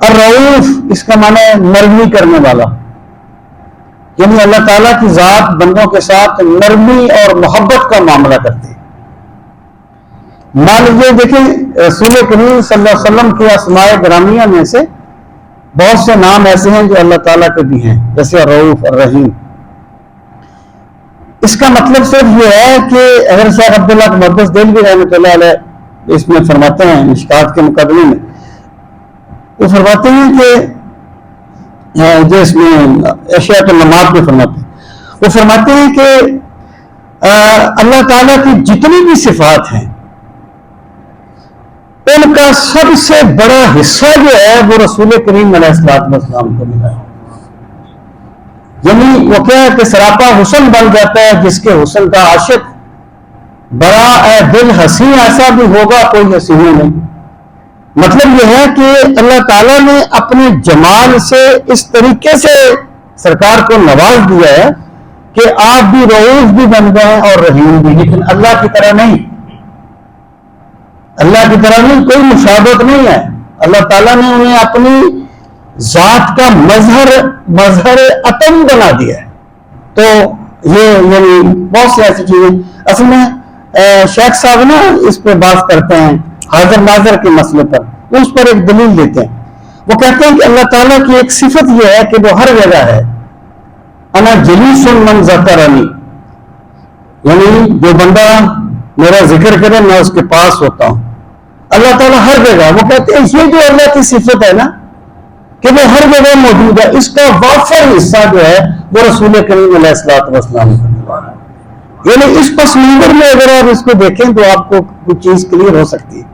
الرؤوف اس کا معنی ہے نرمی کرنے والا، یعنی اللہ تعالیٰ کی ذات بندوں کے ساتھ نرمی اور محبت کا معاملہ کرتی ہے۔ مان لیجیے دیکھیں رسول کریم صلی اللہ علیہ وسلم کے اسماء گرامیہ میں سے بہت سے نام ایسے ہیں جو اللہ تعالیٰ کے بھی ہیں، جیسے الرؤوف، الرحیم۔ اس کا مطلب صرف یہ ہے کہ اگر شیخ عبداللہ محدث دہلوی رحمۃ اللہ علیہ اس میں فرماتے ہیں مشکات کے مقدمے میں، وہ فرماتے ہیں کہ جو اس میں اشیاء النمات میں فرماتے ہیں، وہ فرماتے ہیں کہ اللہ تعالیٰ کی جتنی بھی صفات ہیں ان کا سب سے بڑا حصہ جو ہے وہ رسول کریم علیہ السلام کو ملا ہے۔ یعنی وہ کیا ہے کہ سراپا حسن بن جاتا ہے جس کے حسن کا عاشق بڑا اے دل حسین ایسا بھی ہوگا کوئی حسین نہیں۔ مطلب یہ ہے کہ اللہ تعالیٰ نے اپنے جمال سے اس طریقے سے سرکار کو نواز دیا ہے کہ آپ بھی رؤوف بھی بن گئے اور رحیم بھی، لیکن اللہ کی طرح نہیں، اللہ کی طرح نہیں، کوئی مشابہت نہیں ہے۔ اللہ تعالیٰ نے انہیں اپنی ذات کا مظہر عطم بنا دیا ہے۔ تو یہ یعنی بہت سی ایسی چیزیں اصل میں شیخ صاحب نا اس پہ بات کرتے ہیں حاضر ناظر کے مسئلے پر، اس پر ایک دلیل دیتے ہیں۔ وہ کہتے ہیں کہ اللہ تعالیٰ کی ایک صفت یہ ہے کہ وہ ہر جگہ ہے، انا جلیس من ذکرنی، یعنی جو بندہ میرا ذکر کرے میں اس کے پاس ہوتا ہوں۔ اللہ تعالیٰ ہر جگہ، وہ کہتے ہیں یہ جو اللہ کی صفت ہے نا کہ وہ ہر جگہ موجود ہے، اس کا وافر حصہ جو ہے وہ رسول کریم علیہ السلام کا، یعنی اس پس منظر میں اگر آپ اس کو دیکھیں تو آپ کو کچھ چیز کلیئر ہو سکتی ہے۔